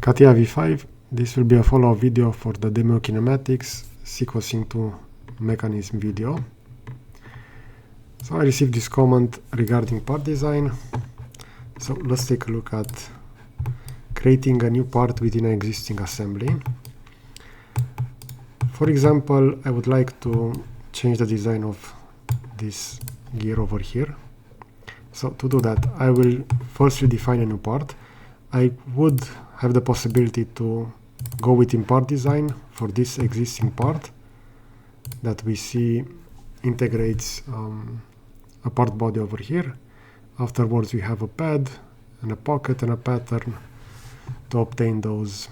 CATIA V5. This will be a follow-up video for the demo kinematics sequencing to mechanism video. So I received this comment regarding part design. So let's take a look at creating a new part within an existing assembly. For example, I would like to change the design of this gear over here. So to do that, I will firstly define a new part. I would have the possibility to go within part design for this existing part that we see integrates a part body over here. Afterwards, we have a pad and a pocket and a pattern to obtain those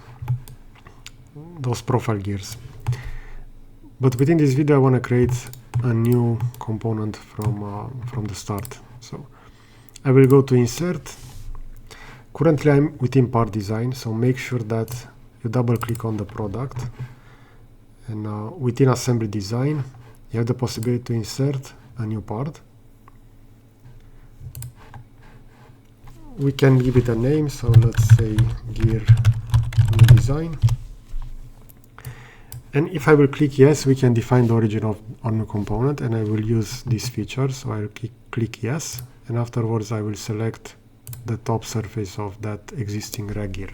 profile gears. But within this video, I want to create a new component from the start. So I will go to Insert. Currently, I'm within part design, so make sure that you double click on the product. And within assembly design, you have the possibility to insert a new part. We can give it a name, so let's say gear new design. And if I will click yes, we can define the origin of our new component, and I will use this feature. So I'll click yes, and afterwards I will select the top surface of that existing rag gear.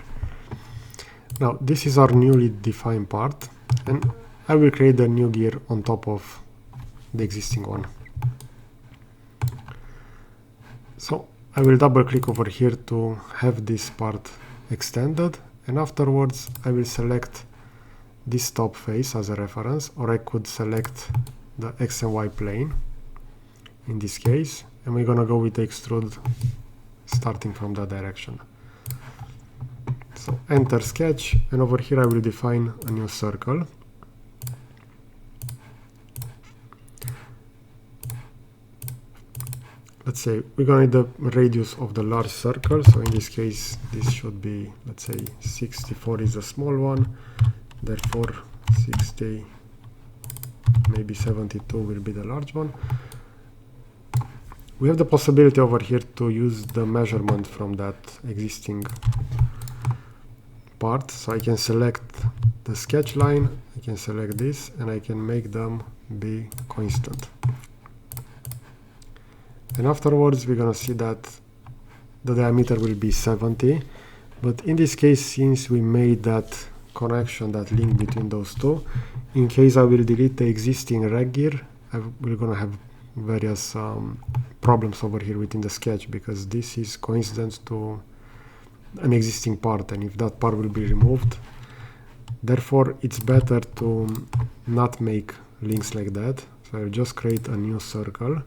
Now this is our newly defined part, and I will create a new gear on top of the existing one. So I will double click over here to have this part extended, and afterwards I will select this top face as a reference, or I could select the X and Y plane in this case, and we're gonna go with the extrude starting from that direction. So enter sketch, and over here I will define a new circle. Let's say we're going to need the radius of the large circle, so in this case this should be, let's say 64 is a small one, therefore 60, maybe 72 will be the large one. We have the possibility over here to use the measurement from that existing part, so I can select the sketch line, I can select this, and I can make them be constant. And afterwards we're gonna see that the diameter will be 70, but in this case, since we made that connection, that link between those two, in case I will delete the existing rag gear, we're gonna have various problems over here within the sketch, because this is coincident to an existing part, and if that part will be removed, therefore it's better to not make links like that. So I'll just create a new circle,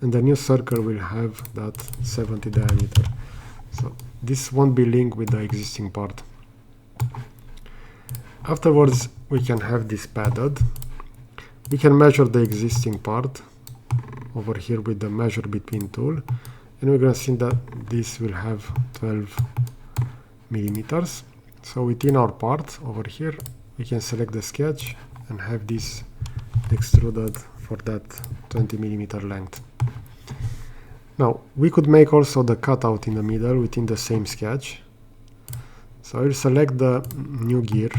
and the new circle will have that 70 diameter. So this won't be linked with the existing part. Afterwards, we can have this padded. We can measure the existing part over here with the measure between tool, and we're going to see that this will have 12 millimeters. So within our part over here, we can select the sketch and have this extruded for that 20 millimeter length. Now we could make also the cutout in the middle within the same sketch. So I will select the new gear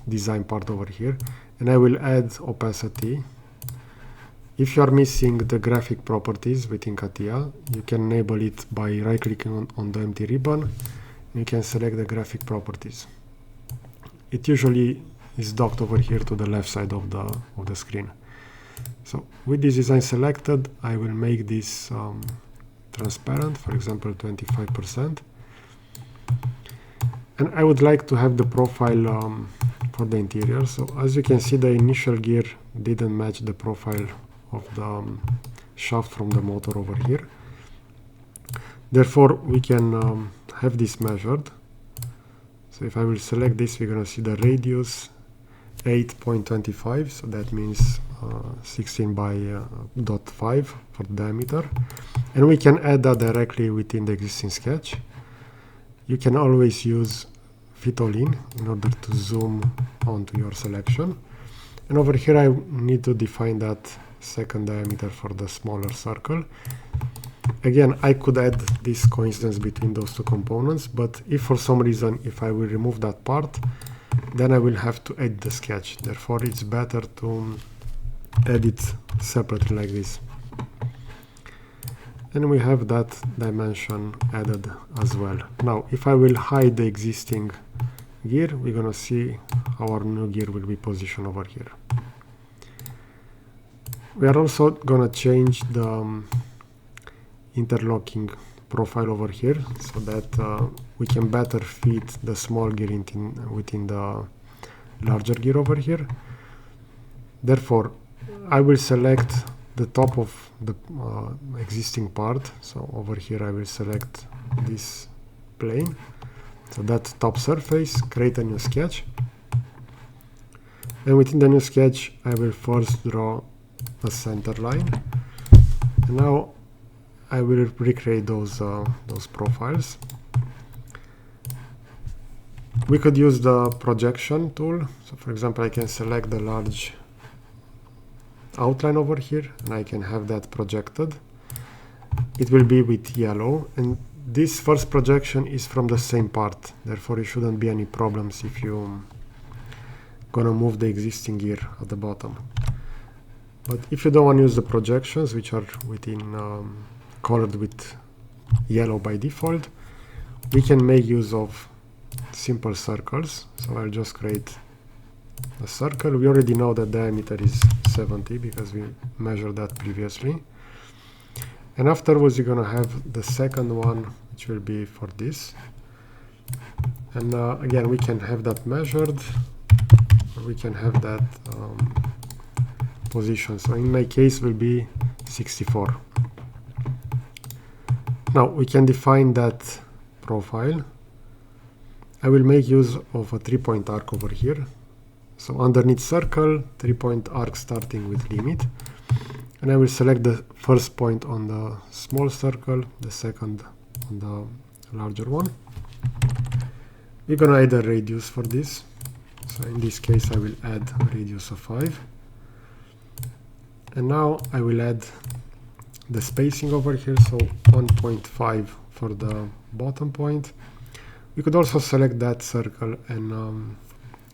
design part over here, and I will add opacity. If you are missing the graphic properties within CATIA, you can enable it by right-clicking on the empty ribbon, and you can select the graphic properties. It usually is docked over here to the left side of the screen. So with this design selected, I will make this transparent, for example 25%. And I would like to have the profile for the interior. So as you can see, the initial gear didn't match the profile of the shaft from the motor over here. Therefore, we can have this measured. So if I will select this, we're going to see the radius 8.25, so that means 16 by 0.5 for the diameter. And we can add that directly within the existing sketch. You can always use fit all in order to zoom onto your selection. And over here I need to define that second diameter for the smaller circle. Again, I could add this coincidence between those two components, but if for some reason, if I will remove that part, then I will have to edit the sketch. Therefore, it's better to edit separately like this. And we have that dimension added as well. Now, if I will hide the existing gear, we're going to see how our new gear will be positioned over here. We are also going to change the interlocking profile over here so that we can better fit the small gear within the larger gear over here. Therefore, I will select the top of the existing part. So over here I will select this plane. So that top surface, create a new sketch. And within the new sketch, I will first draw a center line. And now I will recreate those profiles. We could use the projection tool. So for example, I can select the large outline over here and I can have that projected. It will be with yellow, and this first projection is from the same part. Therefore, it shouldn't be any problems if you gonna move the existing gear at the bottom. But if you don't want to use the projections, which are within colored with yellow by default, we can make use of simple circles. So I'll just create a circle. We already know that diameter is 70 because we measured that previously. And afterwards, you're going to have the second one, which will be for this. And again, we can have that measured, or we can have that position. So in my case, will be 64. Now we can define that profile. I will make use of a 3-point arc over here. So underneath circle, 3-point arc starting with limit. And I will select the first point on the small circle, the second on the larger one. We're going to add a radius for this. So in this case, I will add a radius of 5. And now I will add the spacing over here, so 1.5 for the bottom point. We could also select that circle and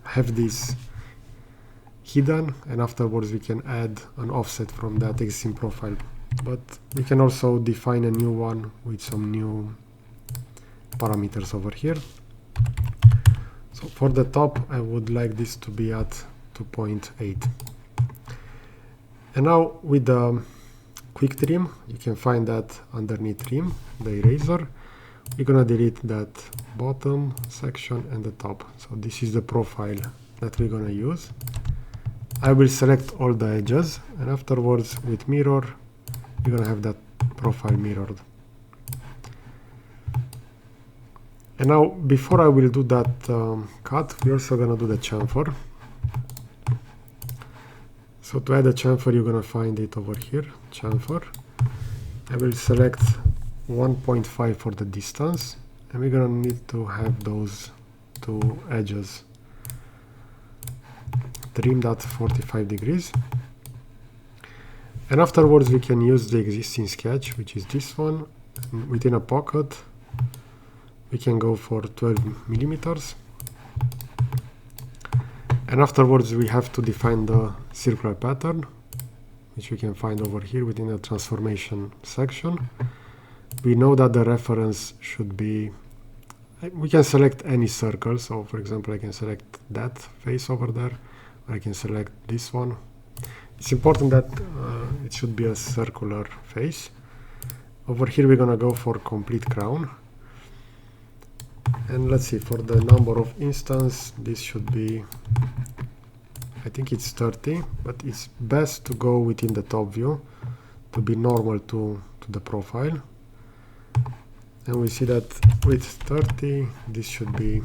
have this hidden, and afterwards we can add an offset from that existing profile. But we can also define a new one with some new parameters over here. So for the top, I would like this to be at 2.8. And now with the quick trim, you can find that underneath trim, the eraser. We're gonna delete that bottom section and the top. So this is the profile that we're gonna use. I will select all the edges, and afterwards with mirror, we're gonna have that profile mirrored. And now, before I will do that cut, we're also gonna do the chamfer. So to add a chamfer, you're gonna find it over here, chamfer. I will select 1.5 for the distance, and we're gonna need to have those two edges trimmed at 45 degrees. And afterwards we can use the existing sketch, which is this one. Within a pocket, we can go for 12 millimeters. And afterwards we have to define the circular pattern, which we can find over here within the transformation section. We know that the reference should be, we can select any circle. So for example, I can select that face over there. I can select this one. It's important that it should be a circular face. Over here, we're gonna go for complete crown. And let's see, for the number of instance, this should be, I think it's 30, but it's best to go within the top view to be normal to the profile. And we see that with 30, this should be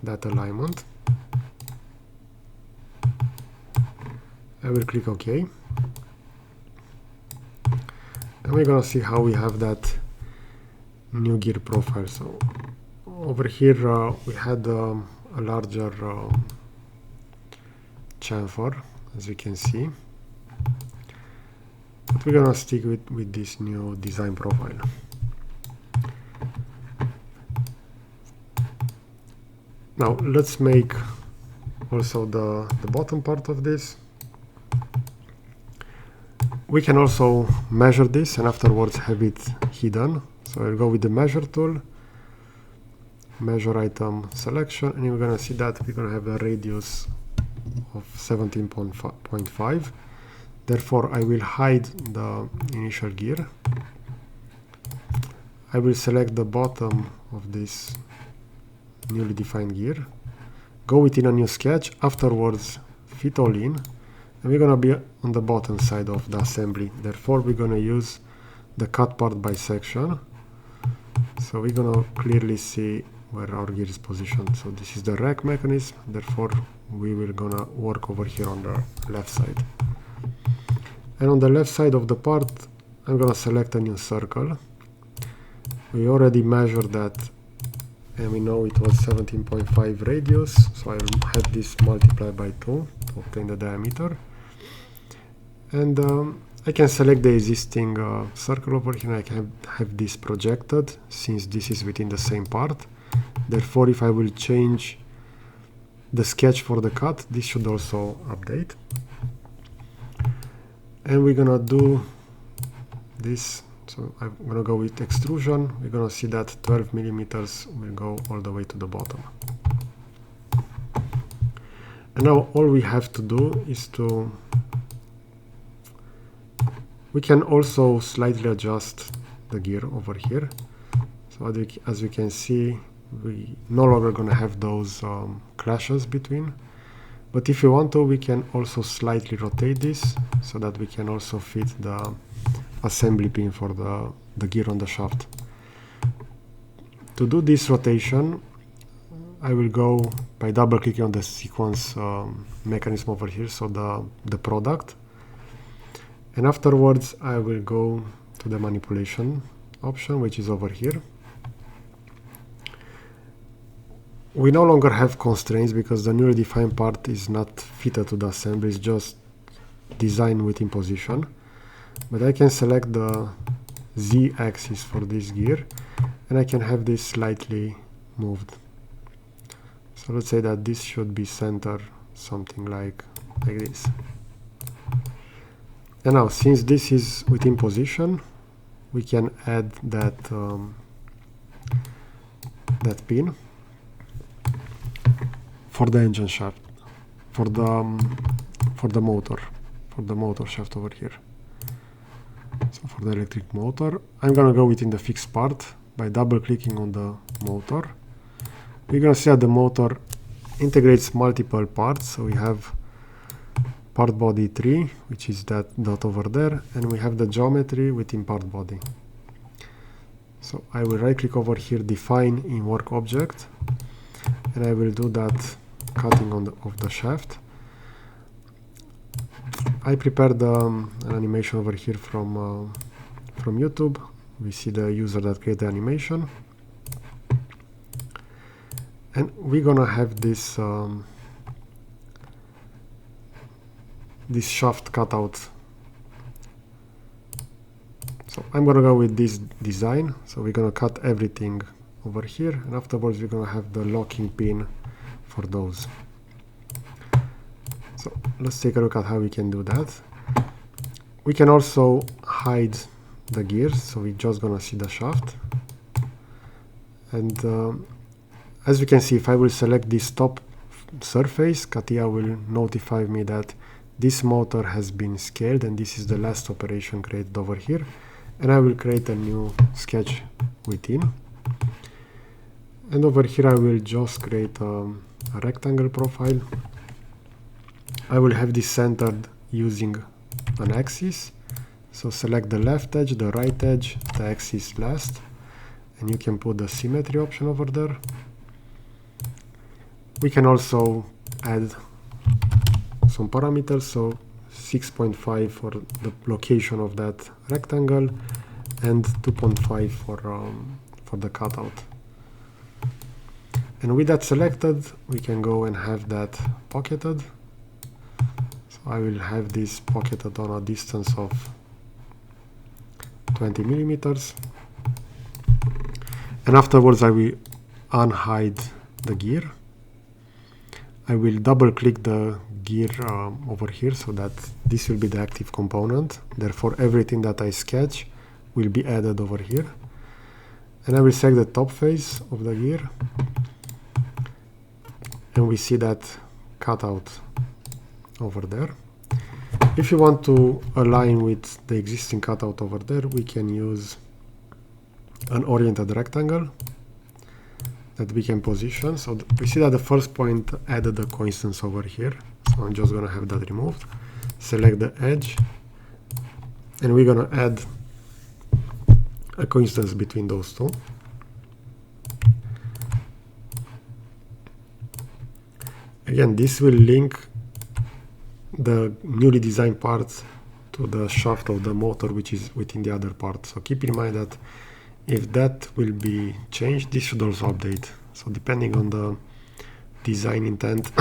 that alignment. I will click OK. And we're gonna see how we have that new gear profile. So over here we had a larger chamfer, as we can see. but we're gonna stick with this new design profile. Now let's make also the bottom part of this. We can also measure this and afterwards have it hidden. So I'll go with the measure tool, measure item selection, and you're gonna see that we're gonna have a radius of 17.5. Therefore, I will hide the initial gear. I will select the bottom of this newly defined gear, go within a new sketch, afterwards fit all in, and we're going to be on the bottom side of the assembly. Therefore, we're going to use the cut part bisection. So we're going to clearly see where our gear is positioned. So this is the rack mechanism, therefore we will going to work over here on the left side. And on the left side of the part, I'm going to select a new circle. We already measured that and we know it was 17.5 radius, so I will have this multiplied by 2 to obtain the diameter. And I can select the existing circle over here, and I can have this projected since this is within the same part. Therefore, if I will change the sketch for the cut, this should also update. And we're gonna do this. So I'm gonna go with extrusion. We're gonna see that 12 millimeters will go all the way to the bottom. And now all we have to do is we can also slightly adjust the gear over here. So as we can see, we no longer gonna have those clashes between. But if you want to, we can also slightly rotate this so that we can also fit the assembly pin for the gear on the shaft. To do this rotation, I will go by double clicking on the sequence mechanism over here, so the product. And afterwards, I will go to the manipulation option, which is over here. We no longer have constraints because the newly defined part is not fitted to the assembly, it's just designed within position. But I can select the Z axis for this gear and I can have this slightly moved. So let's say that this should be centered something like this. And now, since this is within position, we can add that that pin for the engine shaft, for the motor shaft over here. So for the electric motor, I'm gonna go within the fixed part by double clicking on the motor. We're gonna see that the motor integrates multiple parts. So we have part body 3, which is that dot over there, and we have the geometry within part body. So I will right click over here, define in work object, and I will do that cutting of the shaft. I prepared an animation over here from YouTube. We see the user that created the animation, and we're gonna have this this shaft cutout. So I'm gonna go with this design. So we're gonna cut everything over here, and afterwards we're gonna have the locking pin for those. So let's take a look at how we can do that. We can also hide the gears, so we're just gonna see the shaft. And as we can see, if I will select this top surface, CATIA will notify me that this motor has been scaled and this is the last operation created over here. And I will create a new sketch within. And over here I will just create a rectangle profile. I will have this centered using an axis. So select the left edge, the right edge, the axis last, and you can put the symmetry option over there. We can also add some parameters, so 6.5 for the location of that rectangle and 2.5 for the cutout. And with that selected, we can go and have that pocketed. So I will have this pocketed on a distance of 20 millimeters. And afterwards I will unhide the gear. I will double click the gear over here so that this will be the active component. Therefore everything that I sketch will be added over here. And I will select the top face of the gear. And we see that cutout over there. If you want to align with the existing cutout over there, we can use an oriented rectangle that we can position. So we see that the first point added a coincidence over here. So I'm just going to have that removed. Select the edge. And we're going to add a coincidence between those two. Again, this will link the newly designed part to the shaft of the motor, which is within the other part. So keep in mind that if that will be changed, this should also update. So depending on the design intent,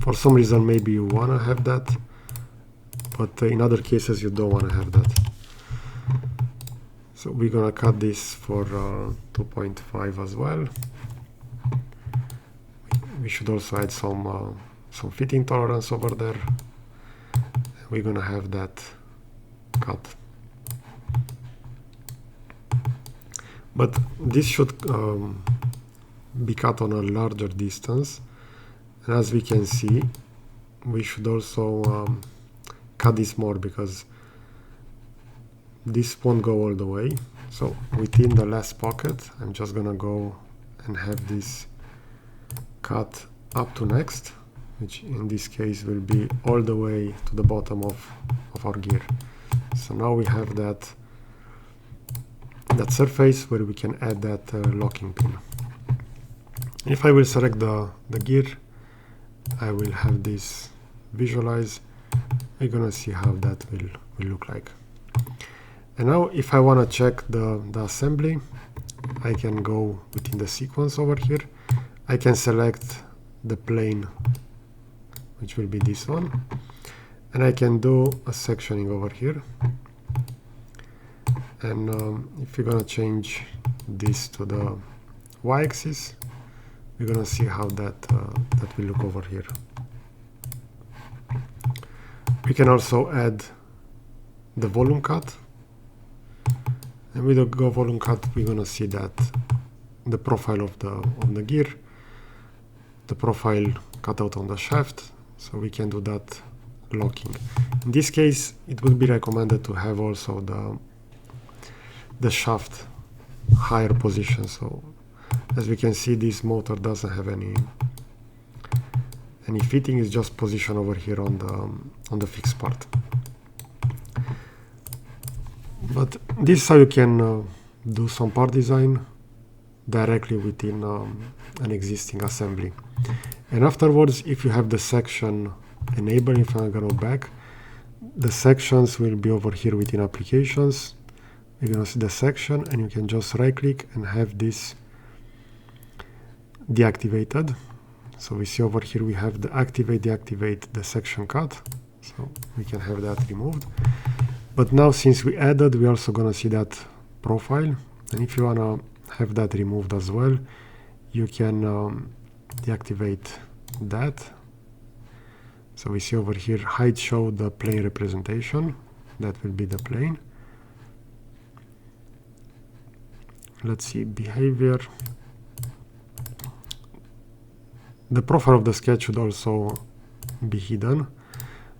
for some reason maybe you want to have that, but in other cases you don't want to have that. So we're going to cut this for 2.5 as well. We should also add some fitting tolerance over there. We're going to have that cut. But this should be cut on a larger distance. And as we can see, we should also cut this more because this won't go all the way. So within the last pocket, I'm just going to go and have this cut up to next, which in this case will be all the way to the bottom of our gear. So now we have that surface where we can add that locking pin. If I will select the gear, I will have this visualize. We're gonna see how that will look like. And now if I want to check the assembly, I can go within the sequence over here. I can select the plane, which will be this one, and I can do a sectioning over here. And if you're gonna change this to the y-axis, we're gonna see how that will look over here. We can also add the volume cut, and with the volume cut, we're gonna see that the profile of the gear, the profile cut out on the shaft, so we can do that locking. In this case, it would be recommended to have also the shaft higher position. So as we can see, this motor doesn't have any fitting, it's just positioned over here on the fixed part. But this is how you can do some part design directly within an existing assembly. And afterwards, if you have the section enabled, if I'm gonna go back, the sections will be over here within applications. You're gonna see the section, and you can just right click and have this deactivated. So we see over here we have the activate, deactivate the section cut. So we can have that removed. But now since we added, we're also gonna see that profile. And if you wanna have that removed as well, you can deactivate that. So we see over here, hide show the plane representation. That will be the plane. Let's see, behavior. The profile of the sketch should also be hidden.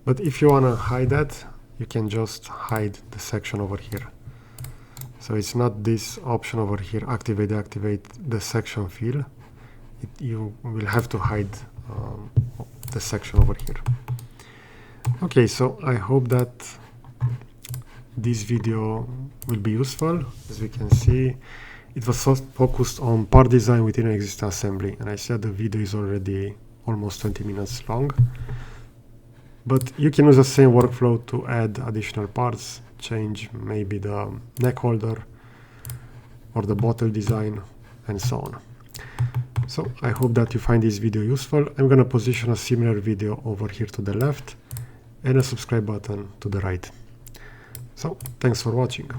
But if you want to hide that, you can just hide the section over here. So it's not this option over here, activate, deactivate the section fill. You will have to hide the section over here. Okay, so I hope that this video will be useful. As we can see, it was so focused on part design within an existing assembly, and I said the video is already almost 20 minutes long. But you can use the same workflow to add additional parts, change maybe the neck holder or the bottle design, and so on. So I hope that you find this video useful. I'm going to position a similar video over here to the left and a subscribe button to the right. So thanks for watching.